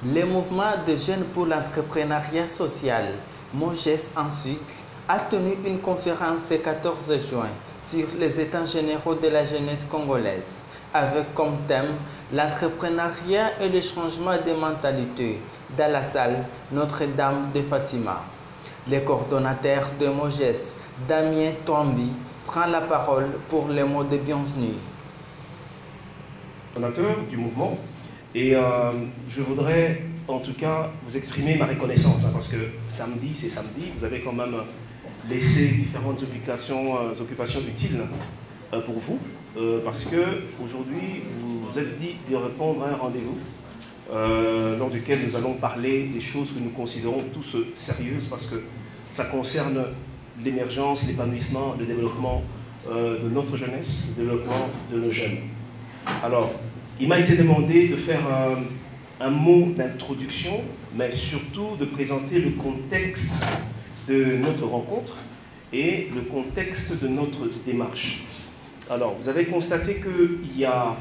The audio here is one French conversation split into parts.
Le mouvement de jeunes pour l'entrepreneuriat social, MOJES en sucre, a tenu une conférence le 14 juin sur les états généraux de la jeunesse congolaise, avec comme thème l'entrepreneuriat et le changement de mentalité dans la salle Notre-Dame de Fatima. Le coordonnateur de MOJES, Damien Tombi, prend la parole pour les mots de bienvenue. Coordonnateur du mouvement, et je voudrais en tout cas vous exprimer ma reconnaissance, parce que samedi c'est samedi, vous avez quand même laissé différentes occupations utiles pour vous, parce que aujourd'hui vous vous êtes dit de répondre à un rendez-vous lors duquel nous allons parler des choses que nous considérons tous sérieuses, parce que ça concerne l'émergence, l'épanouissement, le développement de notre jeunesse, le développement de nos jeunes. Alors, il m'a été demandé de faire un mot d'introduction, mais surtout de présenter le contexte de notre rencontre et le contexte de notre démarche. Alors, vous avez constaté qu'il y a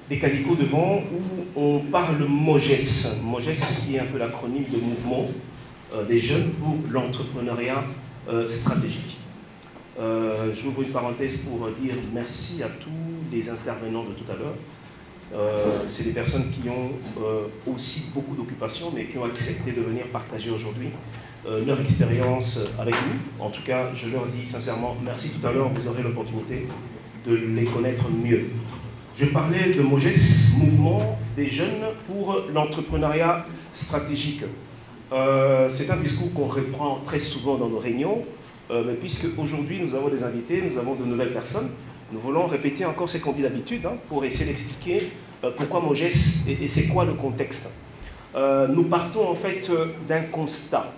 des calicots devant où on parle MOJES. MOJES qui est un peu l'acronyme de mouvement des jeunes pour l'entrepreneuriat stratégique. J'ouvre une parenthèse pour dire merci à tous les intervenants de tout à l'heure. C'est des personnes qui ont aussi beaucoup d'occupations, mais qui ont accepté de venir partager aujourd'hui leur expérience avec nous. En tout cas, je leur dis sincèrement merci. Tout à l'heure, vous aurez l'opportunité de les connaître mieux. Je parlais de MOJES, Mouvement des jeunes pour l'entrepreneuriat stratégique. C'est un discours qu'on reprend très souvent dans nos réunions. Mais puisque aujourd'hui nous avons des invités, nous avons de nouvelles personnes, nous voulons répéter encore ce qu'on dit d'habitude pour essayer d'expliquer pourquoi MOJES et c'est quoi le contexte. Nous partons en fait d'un constat.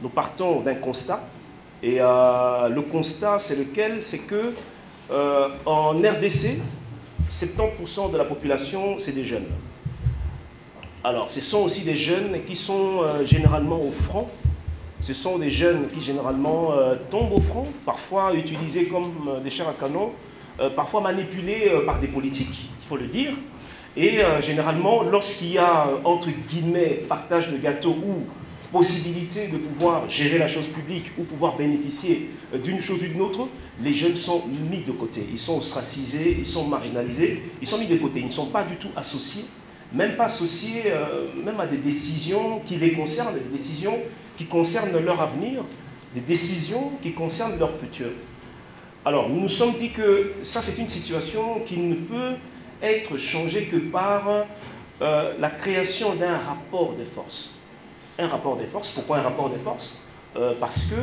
Nous partons d'un constat et le constat c'est lequel? C'est que en RDC, 70% de la population c'est des jeunes. Alors ce sont aussi des jeunes qui sont généralement au front. Ce sont des jeunes qui généralement tombent au front, parfois utilisés comme des chairs à canon, parfois manipulés par des politiques, il faut le dire. Et généralement, lorsqu'il y a, entre guillemets, partage de gâteau ou possibilité de pouvoir gérer la chose publique ou pouvoir bénéficier d'une chose ou d'une autre, les jeunes sont mis de côté. Ils sont ostracisés, ils sont marginalisés, ils sont mis de côté. Ils ne sont pas du tout associés, même pas associés même à des décisions qui les concernent, des décisions qui concernent leur avenir, des décisions qui concernent leur futur. Alors, nous nous sommes dit que ça, c'est une situation qui ne peut être changée que par la création d'un rapport de force. Un rapport de force. Pourquoi un rapport de force? Parce que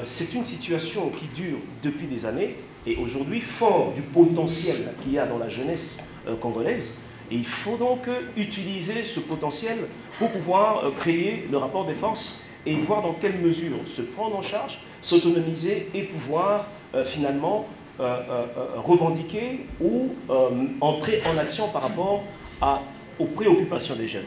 c'est une situation qui dure depuis des années, et aujourd'hui, fort du potentiel qu'il y a dans la jeunesse congolaise, et il faut donc utiliser ce potentiel pour pouvoir créer le rapport de force et voir dans quelle mesure se prendre en charge, s'autonomiser et pouvoir finalement revendiquer ou entrer en action par rapport aux préoccupations des jeunes.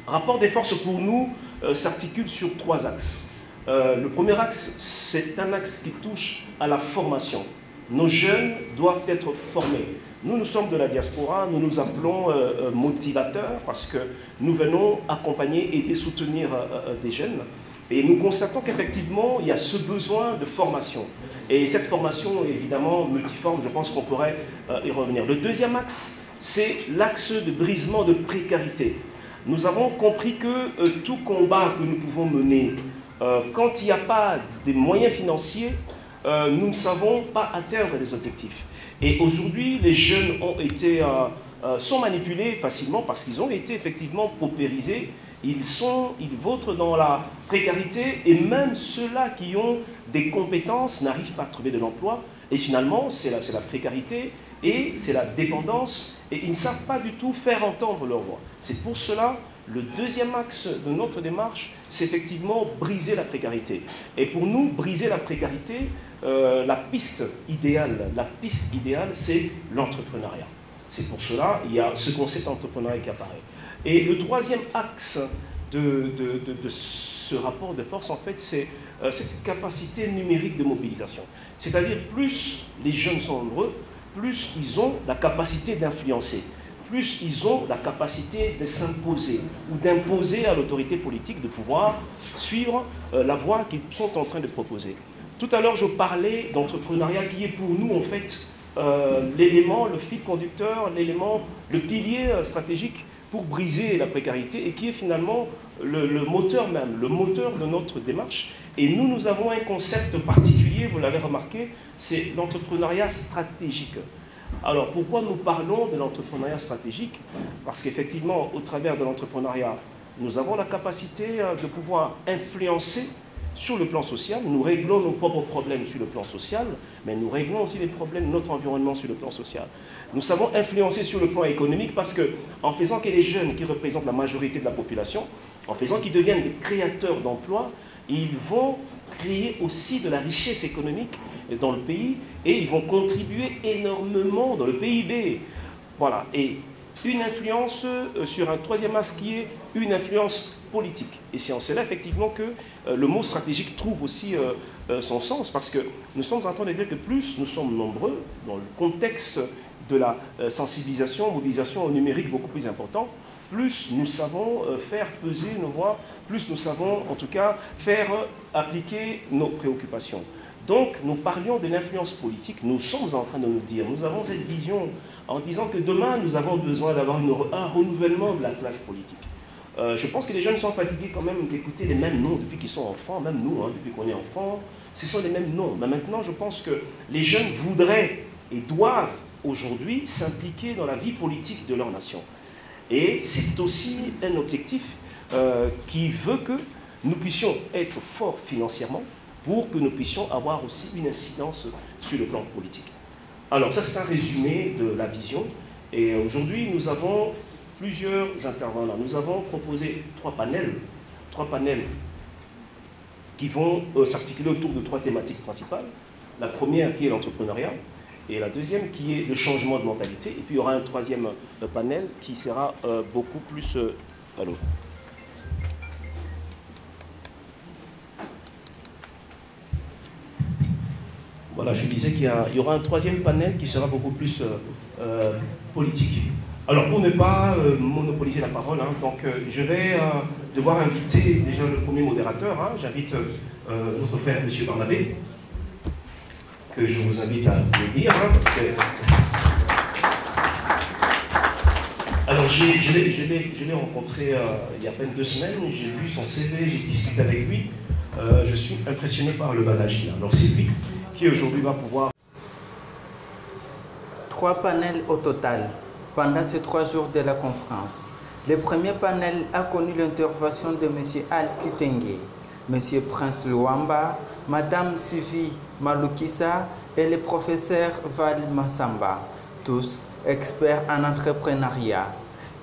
Rapport des forces pour nous s'articule sur 3 axes. Le premier axe, c'est un axe qui touche à la formation. Nos jeunes doivent être formés. Nous sommes de la diaspora, nous nous appelons motivateurs parce que nous venons accompagner, aider, soutenir des jeunes. Et nous constatons qu'effectivement, il y a ce besoin de formation. Et cette formation est évidemment multiforme, je pense qu'on pourrait y revenir. Le deuxième axe, c'est l'axe de brisement de précarité. Nous avons compris que tout combat que nous pouvons mener, quand il n'y a pas de moyens financiers, nous ne savons pas atteindre les objectifs. Et aujourd'hui, les jeunes sont manipulés facilement parce qu'ils ont été effectivement paupérisés. Ils vautrent dans la précarité, et même ceux-là qui ont des compétences n'arrivent pas à trouver de l'emploi. Et finalement, c'est la précarité et c'est la dépendance, et ils ne savent pas du tout faire entendre leur voix. C'est pour cela, le deuxième axe de notre démarche, c'est effectivement briser la précarité. Et pour nous, briser la précarité, la piste idéale, c'est l'entrepreneuriat. C'est pour cela qu'il y a ce concept d'entrepreneuriat qui apparaît. Et le troisième axe de ce rapport de force, en fait, c'est cette capacité numérique de mobilisation. C'est-à-dire, plus les jeunes sont nombreux, plus ils ont la capacité d'influencer. plus ils ont la capacité de s'imposer ou d'imposer à l'autorité politique de pouvoir suivre la voie qu'ils sont en train de proposer. Tout à l'heure, je parlais d'entrepreneuriat qui est pour nous, en fait, l'élément, le fil conducteur, l'élément, le pilier stratégique pour briser la précarité et qui est finalement le moteur même, le moteur de notre démarche. Et nous avons un concept particulier, vous l'avez remarqué, c'est l'entrepreneuriat stratégique. Alors, pourquoi nous parlons de l'entrepreneuriat stratégique? Parce qu'effectivement, au travers de l'entrepreneuriat, nous avons la capacité de pouvoir influencer sur le plan social. Nous réglons nos propres problèmes sur le plan social, mais nous réglons aussi les problèmes de notre environnement sur le plan social. Nous savons influencer sur le plan économique parce qu'en faisant que les jeunes qui représentent la majorité de la population, en faisant qu'ils deviennent des créateurs d'emplois, ils vont créer aussi de la richesse économique dans le pays et ils vont contribuer énormément dans le PIB. Voilà. Et une influence sur un troisième axe qui est une influence politique. Et c'est en cela effectivement que le mot stratégique trouve aussi son sens parce que nous sommes en train de dire que plus nous sommes nombreux dans le contexte de la sensibilisation, mobilisation au numérique beaucoup plus important, plus nous savons faire peser nos voix, plus nous savons en tout cas faire appliquer nos préoccupations. Donc nous parlions de l'influence politique, nous sommes en train de nous dire, nous avons cette vision en disant que demain nous avons besoin d'avoir un renouvellement de la classe politique. Je pense que les jeunes sont fatigués quand même d'écouter les mêmes noms depuis qu'ils sont enfants, même nous, hein, depuis qu'on est enfant, ce sont les mêmes noms. Mais maintenant je pense que les jeunes voudraient et doivent aujourd'hui s'impliquer dans la vie politique de leur nation. Et c'est aussi un objectif qui veut que nous puissions être forts financièrement pour que nous puissions avoir aussi une incidence sur le plan politique. Alors ça c'est un résumé de la vision et aujourd'hui nous avons plusieurs intervenants. Nous avons proposé trois panels qui vont s'articuler autour de trois thématiques principales. La première qui est l'entrepreneuriat, et la deuxième qui est le changement de mentalité. Et puis il y aura un troisième panel qui sera beaucoup plus... allô. Voilà, je disais qu'il y aura un troisième panel qui sera beaucoup plus politique. Alors pour ne pas monopoliser la parole, hein, donc, je vais devoir inviter déjà le premier modérateur. Hein, j'invite notre frère M. Barnabé, que je vous invite à applaudir, hein, parce que... Alors je l'ai rencontré il y a à peine 2 semaines, j'ai vu son CV, j'ai discuté avec lui, je suis impressionné par le bagage qu'il a. Alors c'est lui qui aujourd'hui va pouvoir... 3 panels au total pendant ces 3 jours de la conférence. Le premier panel a connu l'intervention de M. Al Kitenge, M. Prince Luamba, Mme Suvi Malukisa et le professeur Val Massamba, tous experts en entrepreneuriat.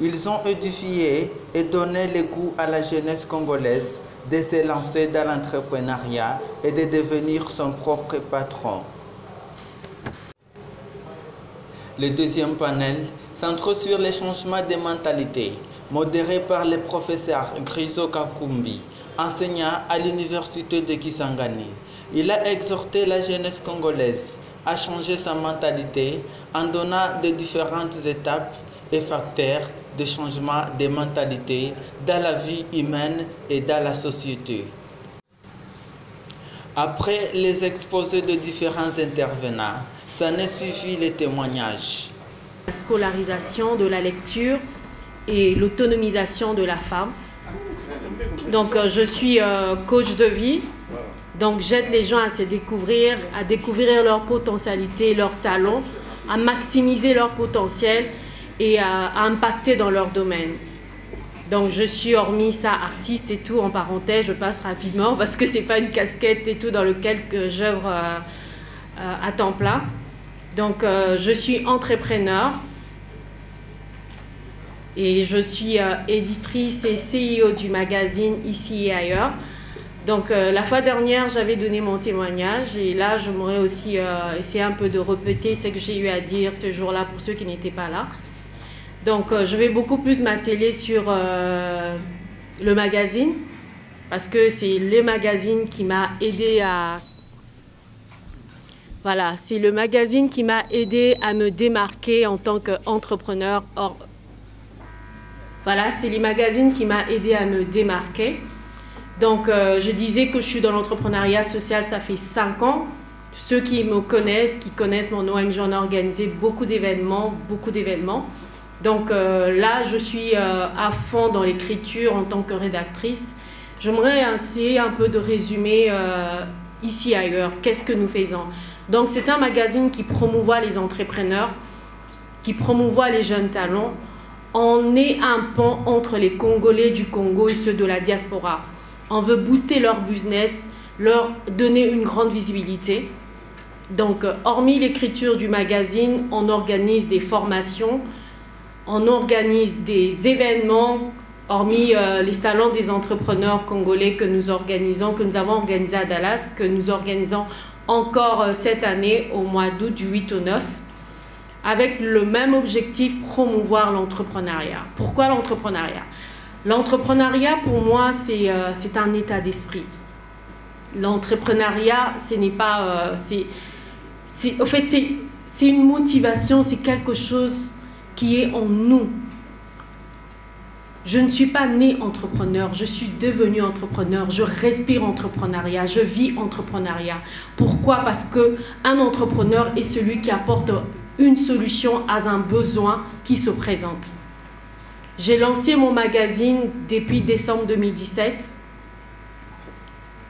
Ils ont édifié et donné le goût à la jeunesse congolaise de se lancer dans l'entrepreneuriat et de devenir son propre patron. Le deuxième panel centre sur les changements de mentalité, modéré par le professeur Griso Kakumbi, enseignant à l'université de Kisangani. Il a exhorté la jeunesse congolaise à changer sa mentalité en donnant de différentes étapes et facteurs de changement de mentalité dans la vie humaine et dans la société. Après les exposés de différents intervenants, ça ne suffit les témoignages. La scolarisation de la lecture et l'autonomisation de la femme. Donc je suis coach de vie, donc j'aide les gens à se découvrir, à découvrir leurs potentialités, leurs talents, à maximiser leur potentiel et à impacter dans leur domaine. Donc je suis, hormis ça, artiste et tout, en parenthèse, je passe rapidement parce que c'est pas une casquette et tout dans lequel j'œuvre à temps plein. Donc je suis entrepreneur et je suis éditrice et CEO du magazine Ici et Ailleurs. Donc la fois dernière, j'avais donné mon témoignage et là, j'aimerais aussi essayer un peu de répéter ce que j'ai eu à dire ce jour-là pour ceux qui n'étaient pas là. Donc je vais beaucoup plus m'atteler sur le magazine parce que c'est le magazine qui m'a aidé à... Voilà, c'est le magazine qui m'a aidé à me démarquer en tant qu'entrepreneur Voilà, c'est l'e-magazine qui m'a aidé à me démarquer. Donc, je disais que je suis dans l'entrepreneuriat social, ça fait 5 ans. Ceux qui me connaissent, qui connaissent mon ONG, on a organisé beaucoup d'événements. Donc là, je suis à fond dans l'écriture en tant que rédactrice. J'aimerais essayer un peu de résumer ici et ailleurs, qu'est-ce que nous faisons. Donc c'est un magazine qui promouvoit les entrepreneurs, qui promouvoit les jeunes talents. On est un pont entre les Congolais du Congo et ceux de la diaspora. On veut booster leur business, leur donner une grande visibilité. Donc, hormis l'écriture du magazine, on organise des formations, on organise des événements, hormis les salons des entrepreneurs congolais que nous avons organisé à Dallas, que nous organisons encore cette année au mois d'août du 8 au 9, avec le même objectif, promouvoir l'entrepreneuriat. Pourquoi l'entrepreneuriat? L'entrepreneuriat, pour moi, c'est un état d'esprit. L'entrepreneuriat, ce n'est pas... en fait, c'est une motivation, c'est quelque chose qui est en nous. Je ne suis pas née entrepreneur, je suis devenue entrepreneur, je respire entrepreneuriat, je vis entrepreneuriat. Pourquoi? Parce qu'un entrepreneur est celui qui apporte une solution à un besoin qui se présente. J'ai lancé mon magazine depuis décembre 2017.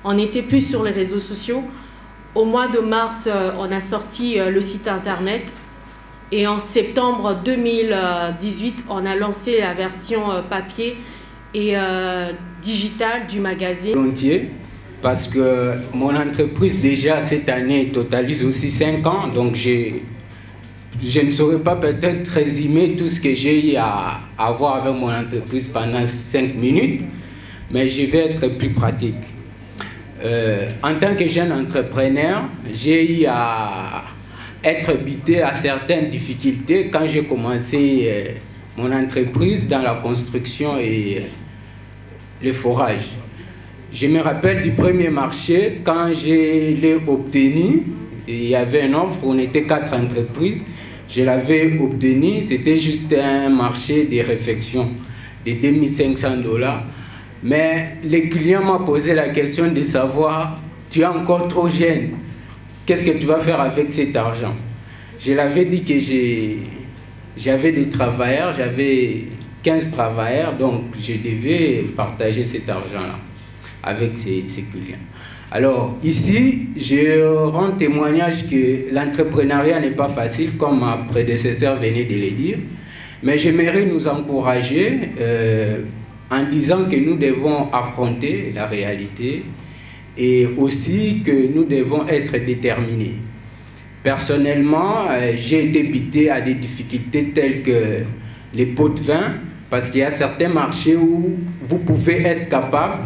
On n'était plus sur les réseaux sociaux. Au mois de mars, on a sorti le site internet. Et en septembre 2018, on a lancé la version papier et digitale du magazine. Parce que mon entreprise, déjà cette année, totalise aussi 5 ans. Donc je ne saurais pas peut-être résumer tout ce que j'ai eu à avoir avec mon entreprise pendant 5 minutes. Mais je vais être plus pratique. En tant que jeune entrepreneur, j'ai eu à être buté à certaines difficultés quand j'ai commencé mon entreprise dans la construction et le forage. Je me rappelle du premier marché, quand je l'ai obtenu, il y avait une offre, on était 4 entreprises, je l'avais obtenu, c'était juste un marché de réfection de 2500 $. Mais le client m'a posé la question de savoir, tu es encore trop jeune, qu'est-ce que tu vas faire avec cet argent? Je l'avais dit que j'avais des travailleurs, j'avais 15 travailleurs, donc je devais partager cet argent-là avec ces clients. Alors ici, je rends témoignage que l'entrepreneuriat n'est pas facile, comme ma prédécesseur venait de le dire, mais j'aimerais nous encourager en disant que nous devons affronter la réalité et aussi que nous devons être déterminés. Personnellement, j'ai été buté à des difficultés telles que les pots de vin, parce qu'il y a certains marchés où vous pouvez être capable,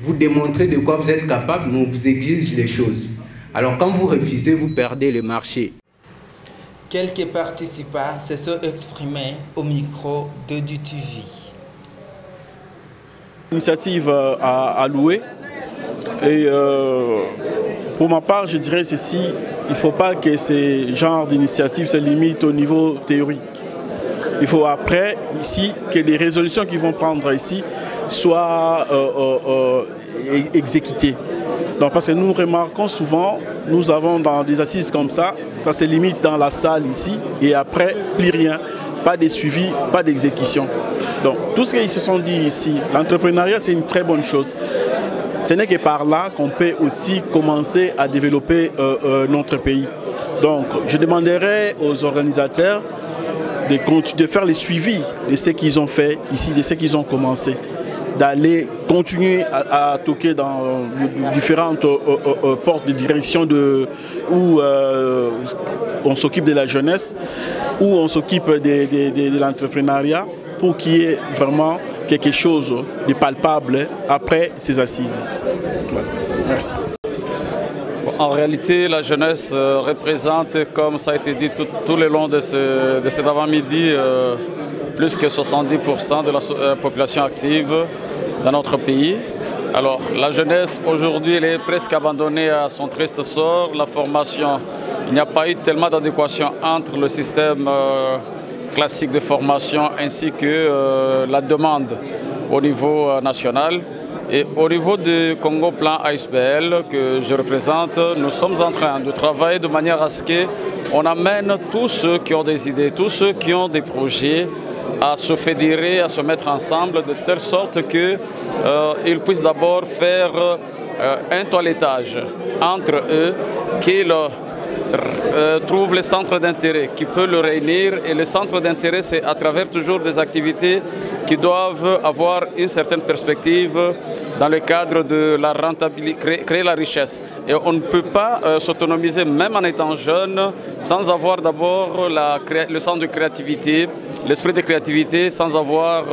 vous démontrer de quoi vous êtes capable, mais on vous exige des choses. Alors quand vous refusez, vous perdez le marché. Quelques participants se sont exprimés au micro de DuTV. Initiative à louer. Et pour ma part, je dirais ceci, il ne faut pas que ces genres d'initiatives se limitent au niveau théorique. Il faut après, ici, que les résolutions qu'ils vont prendre ici soient exécutées. Donc, parce que nous remarquons souvent, nous avons dans des assises comme ça se limite dans la salle ici, et après, plus rien, pas de suivi, pas d'exécution. Donc, tout ce qu'ils se sont dit ici, l'entrepreneuriat, c'est une très bonne chose. Ce n'est que par là qu'on peut aussi commencer à développer notre pays. Donc, je demanderai aux organisateurs de faire les suivis de ce qu'ils ont fait ici, de ce qu'ils ont commencé, d'aller continuer à toquer dans différentes portes de direction où on s'occupe de la jeunesse, où on s'occupe de l'entrepreneuriat, pour qu'il y ait vraiment quelque chose de palpable après ces assises. Voilà. Merci. En réalité, la jeunesse représente, comme ça a été dit tout le long de cet avant-midi, plus que 70% de la population active dans notre pays. Alors, la jeunesse, aujourd'hui, elle est presque abandonnée à son triste sort. La formation, il n'y a pas eu tellement d'adéquation entre le système classiques de formation ainsi que la demande au niveau national. Et au niveau du Congo Plan ASBL que je représente, nous sommes en train de travailler de manière à ce qu'on amène tous ceux qui ont des idées, tous ceux qui ont des projets à se fédérer, à se mettre ensemble de telle sorte qu'ils puissent d'abord faire un toilettage entre eux, qu'ils trouvent les centres d'intérêt qui peuvent le réunir. Et les centres d'intérêt, c'est à travers toujours des activités qui doivent avoir une certaine perspective dans le cadre de la rentabilité, créer la richesse. Et on ne peut pas s'autonomiser, même en étant jeune, sans avoir d'abord le sens de créativité, l'esprit de créativité, sans avoir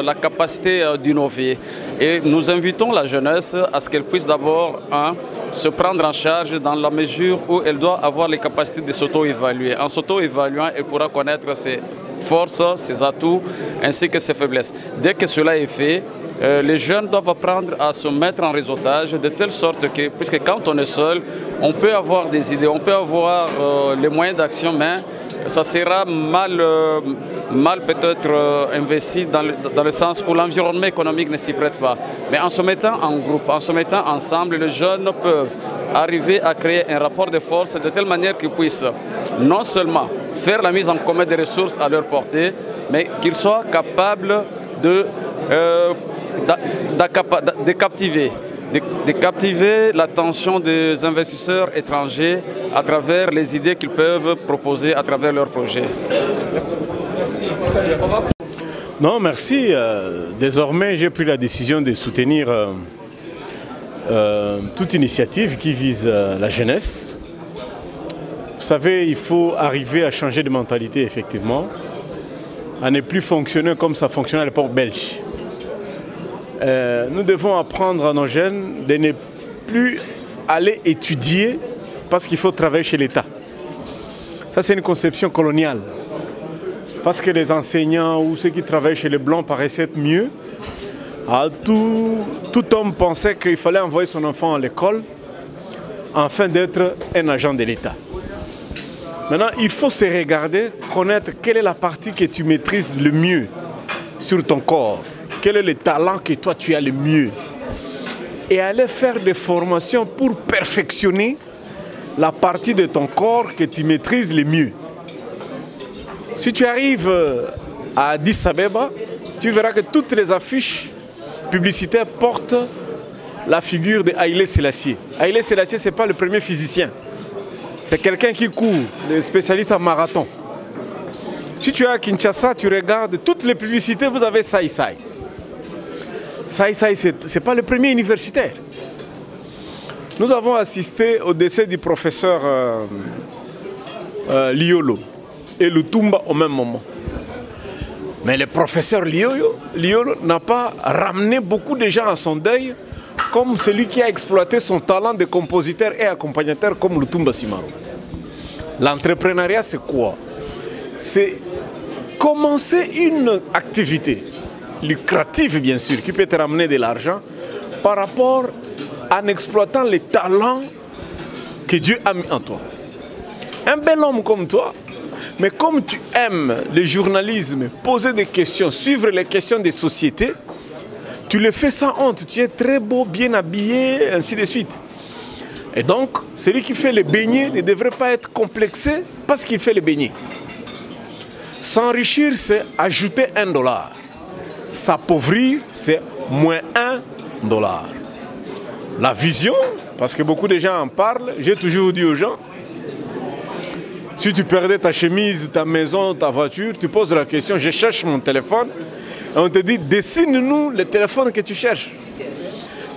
la capacité d'innover. Et nous invitons la jeunesse à ce qu'elle puisse d'abord se prendre en charge dans la mesure où elle doit avoir les capacités de s'auto-évaluer. En s'auto-évaluant, elle pourra connaître ses forces, ses atouts, ainsi que ses faiblesses. Dès que cela est fait, les jeunes doivent apprendre à se mettre en réseautage de telle sorte que, puisque quand on est seul, on peut avoir des idées, on peut avoir les moyens d'action, mais ça sera mal peut-être investi dans le sens où l'environnement économique ne s'y prête pas. Mais en se mettant en groupe, en se mettant ensemble, les jeunes peuvent arriver à créer un rapport de force de telle manière qu'ils puissent non seulement faire la mise en commun des ressources à leur portée, mais qu'ils soient capables de captiver l'attention des investisseurs étrangers à travers les idées qu'ils peuvent proposer à travers leurs projets. Merci. Non, merci. Désormais, j'ai pris la décision de soutenir toute initiative qui vise la jeunesse. Vous savez, il faut arriver à changer de mentalité, effectivement, à ne plus fonctionner comme ça fonctionnait à l'époque belge. Nous devons apprendre à nos jeunes de ne plus aller étudier parce qu'il faut travailler chez l'État. Ça, c'est une conception coloniale. Parce que les enseignants ou ceux qui travaillent chez les Blancs paraissaient être mieux. Tout homme pensait qu'il fallait envoyer son enfant à l'école afin d'être un agent de l'État. Maintenant, il faut se regarder, connaître quelle est la partie que tu maîtrises le mieux sur ton corps. Quel est le talent que toi tu as le mieux? Et aller faire des formations pour perfectionner la partie de ton corps que tu maîtrises le mieux. Si tu arrives à Addis Abeba, tu verras que toutes les affiches publicitaires portent la figure de Haïlé Sélassié. Haïlé Sélassié, ce n'est pas le premier physicien. C'est quelqu'un qui court, des spécialistes en marathon. Si tu es à Kinshasa, tu regardes toutes les publicités, vous avez Saï Saï. Saï Saï, ce n'est pas le premier universitaire. Nous avons assisté au décès du professeur Liolo et Lutumba au même moment. Mais le professeur Liolo n'a pas ramené beaucoup de gens à son deuil comme celui qui a exploité son talent de compositeur et accompagnateur comme Lutumba Simaro. L'entrepreneuriat, c'est quoi? C'est commencer une activité lucrative, bien sûr, qui peut te ramener de l'argent par rapport en exploitant les talents que Dieu a mis en toi. Un bel homme comme toi, mais comme tu aimes le journalisme, poser des questions, suivre les questions des sociétés, tu le fais sans honte, tu es très beau, bien habillé, ainsi de suite. Et donc, celui qui fait les beignets ne devrait pas être complexé parce qu'il fait les beignets. S'enrichir, c'est ajouter $1. S'appauvrir, c'est moins $1. La vision, parce que beaucoup de gens en parlent, j'ai toujours dit aux gens, si tu perdais ta chemise, ta maison, ta voiture, tu poses la question, je cherche mon téléphone, et on te dit, dessine-nous le téléphone que tu cherches.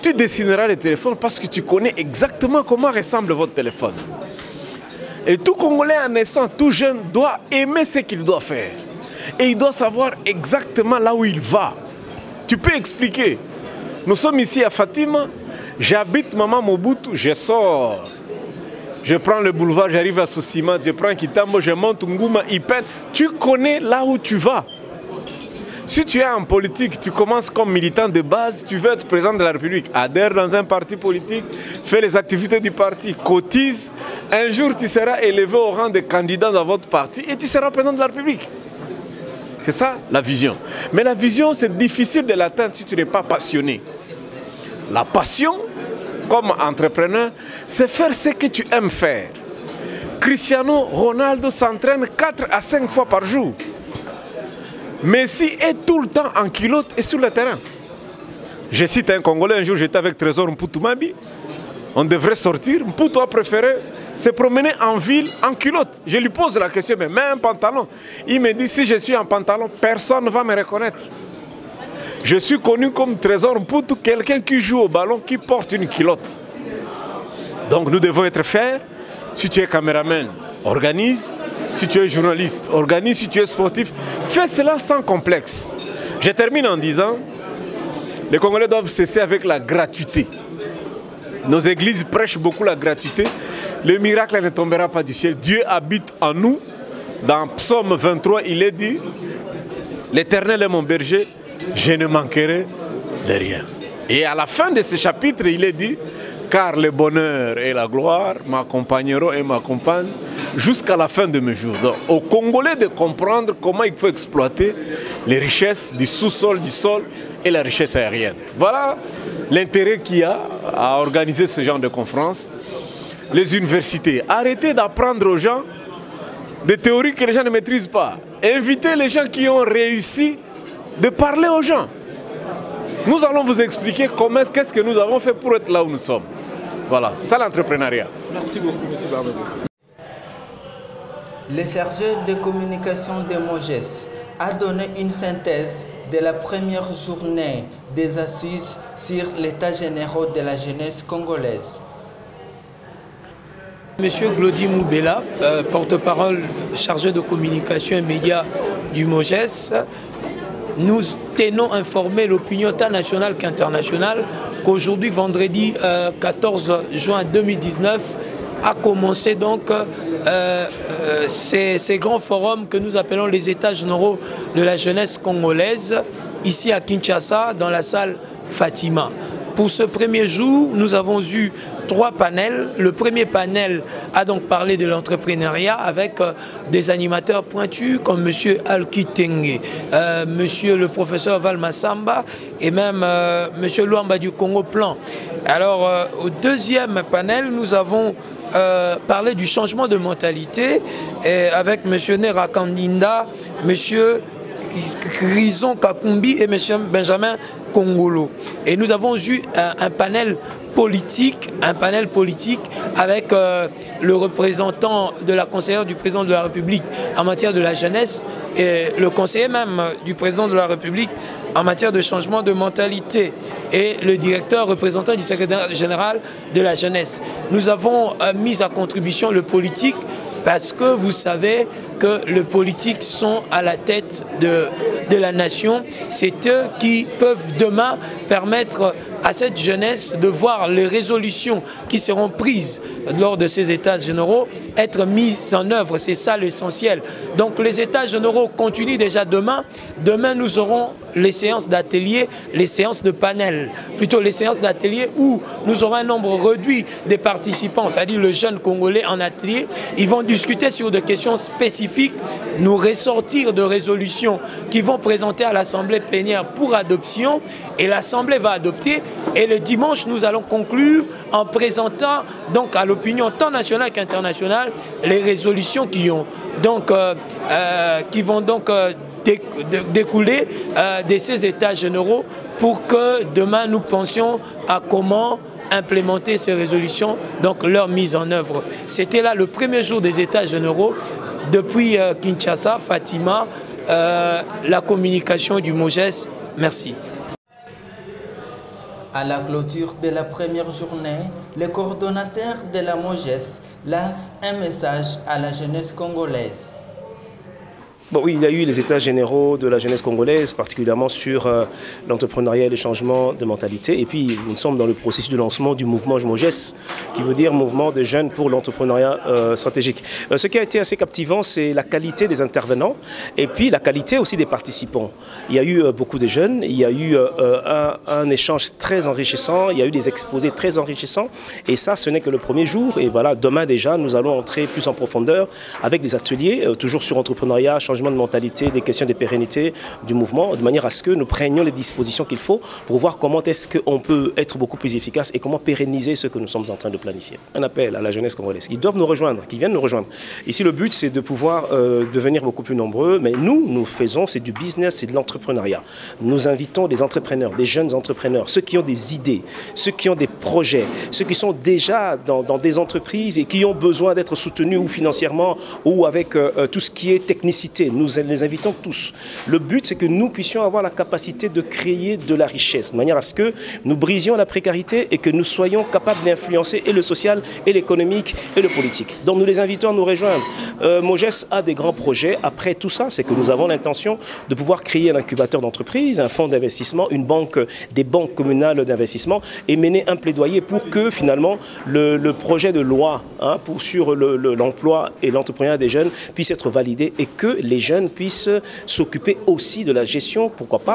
Tu dessineras le téléphone parce que tu connais exactement comment ressemble votre téléphone. Et tout Congolais en naissant, tout jeune, doit aimer ce qu'il doit faire. Et il doit savoir exactement là où il va. Tu peux expliquer. Nous sommes ici à Fatima, j'habite Maman Mobutu, je sors. Je prends le boulevard, j'arrive à Sosima, je prends Kitambo, je monte Ngouma, Ipen. Tu connais là où tu vas. Si tu es en politique, tu commences comme militant de base, tu veux être président de la République, adhère dans un parti politique, fais les activités du parti, cotise. Un jour, tu seras élevé au rang de candidat dans votre parti et tu seras président de la République. C'est ça la vision. Mais la vision, c'est difficile de l'atteindre si tu n'es pas passionné. La passion, comme entrepreneur, c'est faire ce que tu aimes faire. Cristiano Ronaldo s'entraîne 4 à 5 fois par jour. Messi est tout le temps en culotte et sur le terrain. Je cite un Congolais, un jour j'étais avec Trésor Mputumabi. On devrait sortir. Mputu a préféré se promener en ville en culotte. Je lui pose la question, mais mets un pantalon. Il me dit, si je suis en pantalon, personne ne va me reconnaître. Je suis connu comme Trésor Mputu, quelqu'un qui joue au ballon, qui porte une culotte. Donc nous devons être fiers. Si tu es caméraman, organise. Si tu es journaliste, organise. Si tu es sportif, fais cela sans complexe. Je termine en disant, les Congolais doivent cesser avec la gratuité. Nos églises prêchent beaucoup la gratuité. Le miracle ne tombera pas du ciel. Dieu habite en nous. Dans Psaume 23, il est dit, l'Éternel est mon berger, je ne manquerai de rien. Et à la fin de ce chapitre, il est dit, car le bonheur et la gloire m'accompagneront et m'accompagnent jusqu'à la fin de mes jours. Donc, aux Congolais de comprendre comment il faut exploiter les richesses du sous-sol, du sol et la richesse aérienne. Voilà l'intérêt qu'il y a à organiser ce genre de conférences. Les universités, arrêtez d'apprendre aux gens des théories que les gens ne maîtrisent pas. Invitez les gens qui ont réussi de parler aux gens. Nous allons vous expliquer qu'est-ce que nous avons fait pour être là où nous sommes. Voilà, c'est ça l'entrepreneuriat. Merci beaucoup, M. Barbadou. Le chargé de communication de MOGES a donné une synthèse de la première journée des assises sur l'état général de la jeunesse congolaise. Monsieur Glody Moubela, porte-parole chargé de communication et médias du MOGES, nous tenons informé l'opinion tant nationale qu'internationale qu'aujourd'hui, vendredi 14 juin 2019, a commencé donc ces grands forums que nous appelons les États généraux de la jeunesse congolaise, ici à Kinshasa, dans la salle Fatima. Pour ce premier jour, nous avons eu 3 panels. Le premier panel a donc parlé de l'entrepreneuriat avec des animateurs pointus comme M. Alki Tengue, M. le professeur Val Massamba et même M. Luamba du Congo Plan. Alors, au deuxième panel, nous avons parlé du changement de mentalité avec M. Nera Kandinda, M. Grison Kakumbi et M. Benjamin Congolo. Et nous avons eu un panel politique avec le représentant de la conseillère du président de la République en matière de la jeunesse et le conseiller même du président de la République en matière de changement de mentalité et le directeur représentant du secrétaire général de la jeunesse. Nous avons mis à contribution le politique parce que vous savez que les politiques sont à la tête de la nation. C'est eux qui peuvent demain permettre à cette jeunesse de voir les résolutions qui seront prises lors de ces États généraux être mises en œuvre. C'est ça l'essentiel. Donc les États généraux continuent déjà demain. Demain, nous aurons les séances d'atelier, les séances de panel. Plutôt les séances d'atelier où nous aurons un nombre réduit des participants, c'est-à-dire le jeune Congolais en atelier. Ils vont discuter sur des questions spécifiques, nous ressortir de résolutions qui vont présenter à l'Assemblée plénière pour adoption. Et l'Assemblée va adopter. Et le dimanche, nous allons conclure en présentant donc à l'opinion tant nationale qu'internationale les résolutions qui vont donc découler de ces États généraux pour que demain nous pensions à comment implémenter ces résolutions, donc leur mise en œuvre. C'était là le premier jour des États généraux depuis Kinshasa, Fatima, la communication du MOGES. Merci. À la clôture de la première journée, le coordonnateur de la MOGES lance un message à la jeunesse congolaise. Bon, oui, il y a eu les états généraux de la jeunesse congolaise, particulièrement sur l'entrepreneuriat et le changement de mentalité. Et puis, nous sommes dans le processus de lancement du mouvement MOGES, qui veut dire Mouvement de jeunes pour l'entrepreneuriat stratégique. Ce qui a été assez captivant, c'est la qualité des intervenants et puis la qualité aussi des participants. Il y a eu beaucoup de jeunes, il y a eu un échange très enrichissant, il y a eu des exposés très enrichissants. Et ça, ce n'est que le premier jour. Et voilà, demain déjà, nous allons entrer plus en profondeur avec des ateliers, toujours sur l'entrepreneuriat, changement changement de mentalité, des questions de pérennité du mouvement, de manière à ce que nous prenions les dispositions qu'il faut pour voir comment est-ce qu'on peut être beaucoup plus efficace et comment pérenniser ce que nous sommes en train de planifier. Un appel à la jeunesse congolaise. Ils doivent nous rejoindre, qu'ils viennent nous rejoindre. Ici, le but, c'est de pouvoir devenir beaucoup plus nombreux, mais nous faisons, c'est du business, c'est de l'entrepreneuriat. Nous invitons des entrepreneurs, des jeunes entrepreneurs, ceux qui ont des idées, ceux qui ont des projets, ceux qui sont déjà dans des entreprises et qui ont besoin d'être soutenus ou financièrement ou avec tout ce qui est technicité. Nous les invitons tous. Le but, c'est que nous puissions avoir la capacité de créer de la richesse, de manière à ce que nous brisions la précarité et que nous soyons capables d'influencer et le social, et l'économique, et le politique. Donc nous les invitons à nous rejoindre. Moges a des grands projets. Après tout ça, c'est que nous avons l'intention de pouvoir créer un incubateur d'entreprise, un fonds d'investissement, une banque, des banques communales d'investissement et mener un plaidoyer pour que finalement le projet de loi sur l'emploi et l'entrepreneuriat des jeunes puisse être validé et que les jeunes puissent s'occuper aussi de la gestion, pourquoi pas,